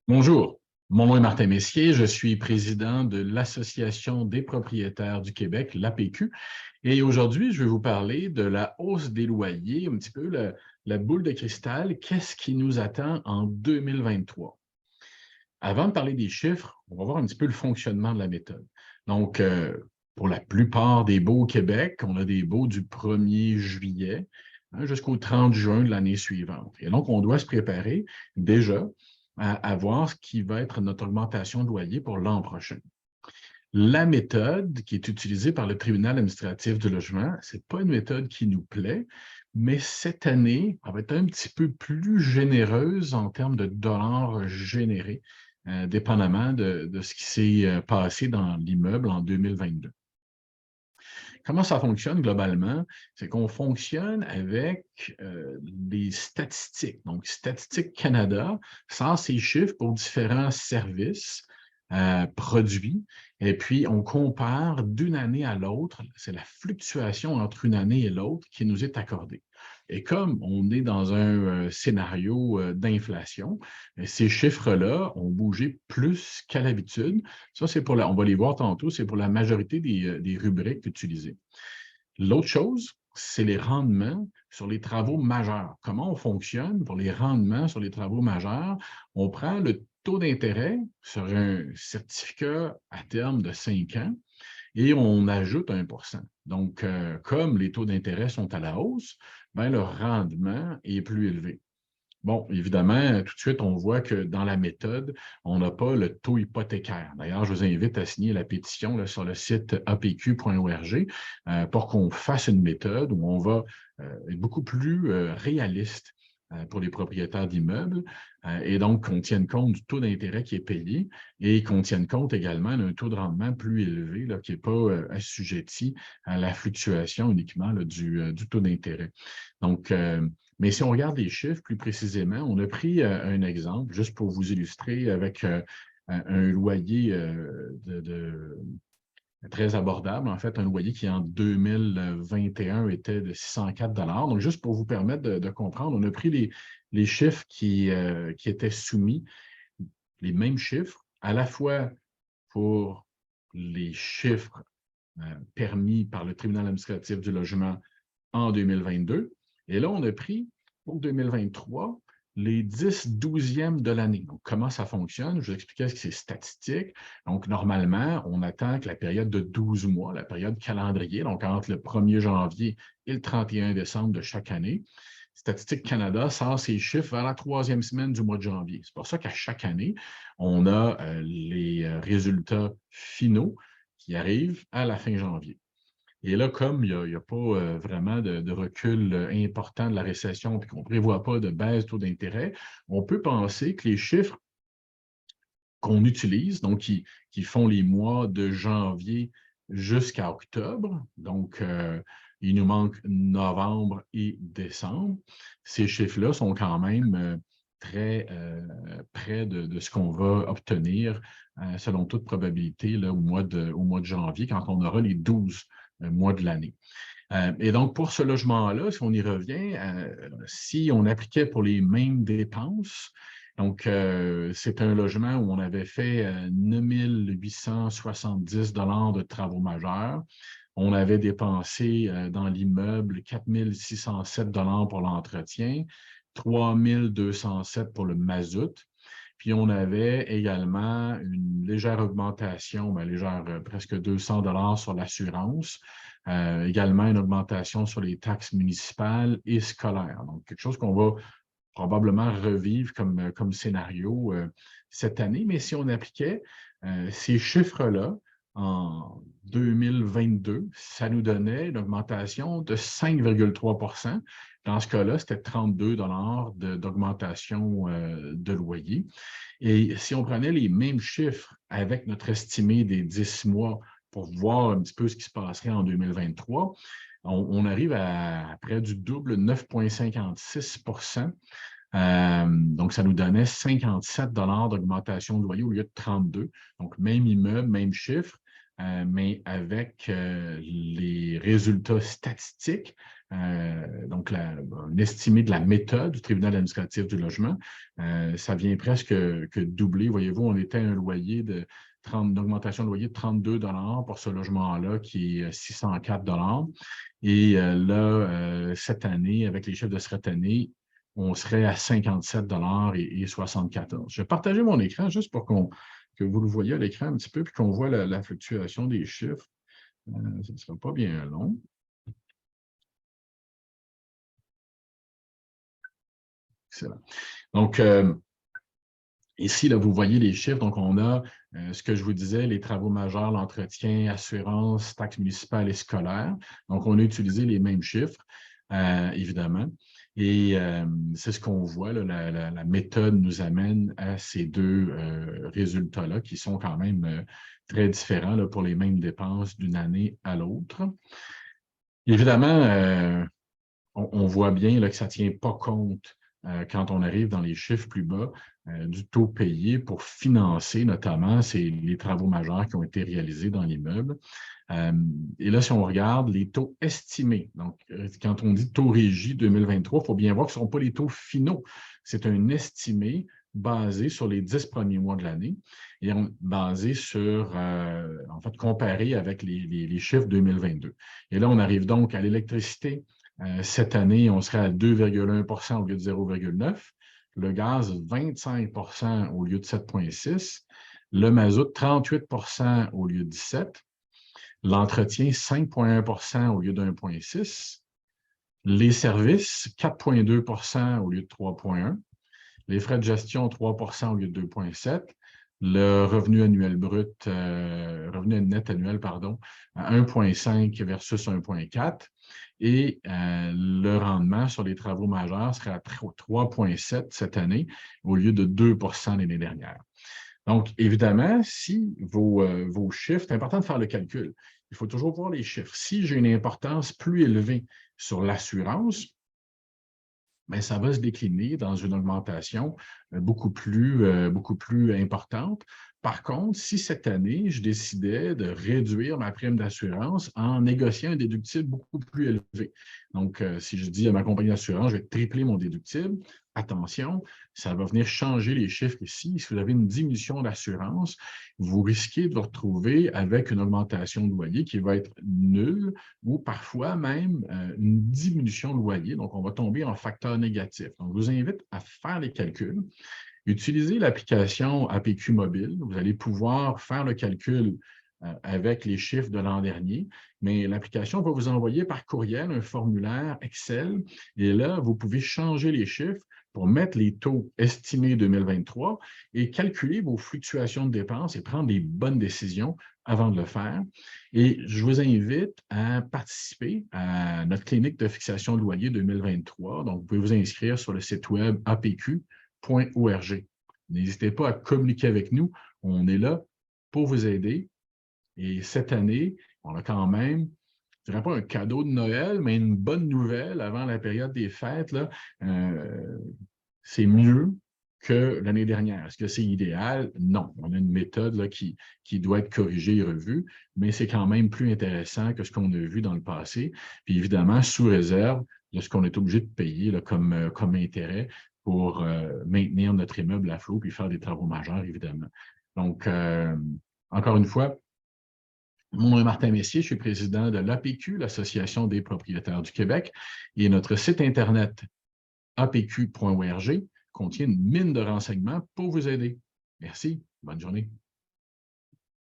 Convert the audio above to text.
Bonjour, mon nom est Martin Messier, je suis président de l'Association des propriétaires du Québec, l'APQ, et aujourd'hui, je vais vous parler de la hausse des loyers, un petit peu la boule de cristal, qu'est-ce qui nous attend en 2023? Avant de parler des chiffres, on va voir un petit peu le fonctionnement de la méthode. Donc, pour la plupart des baux au Québec, on a des baux du 1er juillet jusqu'au 30 juin de l'année suivante. Et donc, on doit se préparer déjà à voir ce qui va être notre augmentation de loyer pour l'an prochain. La méthode qui est utilisée par le tribunal administratif du logement, ce n'est pas une méthode qui nous plaît, mais cette année, elle va être un petit peu plus généreuse en termes de dollars générés, dépendamment de ce qui s'est passé dans l'immeuble en 2022. Comment ça fonctionne globalement? C'est qu'on fonctionne avec des statistiques. Donc, Statistique Canada sort ces chiffres pour différents services, produits, et puis on compare d'une année à l'autre. C'est la fluctuation entre une année et l'autre qui nous est accordée. Et comme on est dans un scénario d'inflation, ces chiffres-là ont bougé plus qu'à l'habitude. Ça, c'est pour on va les voir tantôt, c'est pour la majorité des rubriques utilisées. L'autre chose, c'est les rendements sur les travaux majeurs. Comment on fonctionne pour les rendements sur les travaux majeurs? On prend le taux d'intérêt sur un certificat à terme de 5 ans et on ajoute 1 Donc, comme les taux d'intérêt sont à la hausse, ben, le rendement est plus élevé. Bon, évidemment, tout de suite, on voit que dans la méthode, on n'a pas le taux hypothécaire. D'ailleurs, je vous invite à signer la pétition là, sur le site apq.org pour qu'on fasse une méthode où on va être beaucoup plus réaliste pour les propriétaires d'immeubles et donc qu'on tienne compte du taux d'intérêt qui est payé et qu'on tienne compte également d'un taux de rendement plus élevé là, qui n'est pas assujetti à la fluctuation uniquement là, du taux d'intérêt. Donc, mais si on regarde les chiffres plus précisément, on a pris un exemple, juste pour vous illustrer, avec un loyer très abordable, en fait, un loyer qui en 2021 était de 604 $. Donc, juste pour vous permettre de comprendre, on a pris les chiffres qui étaient soumis, les mêmes chiffres, à la fois pour les chiffres permis par le tribunal administratif du logement en 2022. Et là, on a pris pour 2023 les 10/12e de l'année. Donc, comment ça fonctionne? Je vous expliquais ce que c'est statistique. Donc, normalement, on attend que la période de 12 mois, la période calendrier, donc entre le 1er janvier et le 31 décembre de chaque année, Statistique Canada sort ses chiffres vers la 3e semaine du mois de janvier. C'est pour ça qu'à chaque année, on a les résultats finaux qui arrivent à la fin janvier. Et là, comme il n'y a pas vraiment de recul important de la récession et qu'on ne prévoit pas de baisse de taux d'intérêt, on peut penser que les chiffres qu'on utilise, donc qui font les mois de janvier jusqu'à octobre, donc il nous manque novembre et décembre, ces chiffres-là sont quand même très près de ce qu'on va obtenir selon toute probabilité là, au mois de janvier, quand on aura les 12 mois de l'année. Et donc, pour ce logement-là, si on y revient, si on appliquait pour les mêmes dépenses, donc c'est un logement où on avait fait 9 870 $ de travaux majeurs. On avait dépensé dans l'immeuble 4 607 $ pour l'entretien, 3 207 pour le mazout. Puis on avait également une légère augmentation, légère, presque 200 $ sur l'assurance, également une augmentation sur les taxes municipales et scolaires. Donc, quelque chose qu'on va probablement revivre comme scénario cette année. Mais si on appliquait ces chiffres-là en 2022, ça nous donnait une augmentation de 5,3 %. Dans ce cas-là, c'était 32 $ d'augmentation de loyer. Et si on prenait les mêmes chiffres avec notre estimé des 10 mois pour voir un petit peu ce qui se passerait en 2023, on arrive à près du double, 9,56 %. Donc, ça nous donnait 57 $ d'augmentation de loyer au lieu de 32. Donc, même immeuble, même chiffre, mais avec les résultats statistiques, donc un estimé de la méthode du tribunal administratif du logement, ça vient presque que doubler. Voyez-vous, on était à un loyer une augmentation de loyer de 32 $ pour ce logement-là, qui est 604 $. Et là, cette année, avec les chiffres de cette année, on serait à 57 $ et 74. Je vais partager mon écran juste pour que vous le voyez à l'écran un petit peu, puis qu'on voit la fluctuation des chiffres. Ce ne sera pas bien long. Excellent. Donc, ici, là, vous voyez les chiffres. Donc, on a ce que je vous disais, les travaux majeurs, l'entretien, assurance, taxes municipales et scolaires. Donc, on a utilisé les mêmes chiffres, évidemment. Et c'est ce qu'on voit, là, la méthode nous amène à ces deux résultats-là qui sont quand même très différents là, pour les mêmes dépenses d'une année à l'autre. Évidemment, on voit bien là, que ça ne tient pas compte quand on arrive dans les chiffres plus bas du taux payé pour financer notamment les travaux majeurs qui ont été réalisés dans l'immeuble. Et là, si on regarde les taux estimés, donc quand on dit taux régie 2023, il faut bien voir que ce ne sont pas les taux finaux. C'est un estimé basé sur les 10 premiers mois de l'année et basé sur, en fait, comparé avec les chiffres 2022. Et là, on arrive donc à l'électricité. Cette année, on serait à 2,1 % au lieu de 0,9 %. Le gaz, 25 % au lieu de 7,6 %. Le mazout, 38 % au lieu de 17 %. L'entretien, 5,1 % au lieu de 1,6 %. Les services, 4,2 % au lieu de 3,1 %. Les frais de gestion, 3 % au lieu de 2,7 %. Le revenu annuel brut, revenu net annuel, pardon, 1,5 versus 1,4. Et le rendement sur les travaux majeurs serait à 3,7 cette année au lieu de 2 % l'année dernière. Donc, évidemment, si vos chiffres, c'est important de faire le calcul. Il faut toujours voir les chiffres. Si j'ai une importance plus élevée sur l'assurance, bien, ça va se décliner dans une augmentation beaucoup plus importante. Par contre, si cette année, je décidais de réduire ma prime d'assurance en négociant un déductible beaucoup plus élevé. Donc, si je dis à ma compagnie d'assurance, je vais tripler mon déductible, attention, ça va venir changer les chiffres ici. Si vous avez une diminution d'assurance, vous risquez de vous retrouver avec une augmentation de loyer qui va être nulle ou parfois même une diminution de loyer. Donc, on va tomber en facteur négatif. Donc, je vous invite à faire les calculs. Utilisez l'application APQ Mobile. Vous allez pouvoir faire le calcul avec les chiffres de l'an dernier, mais l'application va vous envoyer par courriel un formulaire Excel et là, vous pouvez changer les chiffres pour mettre les taux estimés 2023 et calculer vos fluctuations de dépenses et prendre les bonnes décisions avant de le faire. Et je vous invite à participer à notre clinique de fixation de loyer 2023. Donc, vous pouvez vous inscrire sur le site web apq.org. N'hésitez pas à communiquer avec nous. On est là pour vous aider. Et cette année, on a quand même, je ne dirais pas un cadeau de Noël, mais une bonne nouvelle avant la période des fêtes. C'est mieux que l'année dernière. Est-ce que c'est idéal? Non. On a une méthode là, qui doit être corrigée et revue, mais c'est quand même plus intéressant que ce qu'on a vu dans le passé. Puis évidemment, sous réserve de ce qu'on est obligé de payer là, comme intérêt pour maintenir notre immeuble à flot puis faire des travaux majeurs, évidemment. Donc, encore une fois, mon nom est Martin Messier, je suis président de l'APQ, l'Association des propriétaires du Québec, et notre site Internet apq.org contient une mine de renseignements pour vous aider. Merci, bonne journée.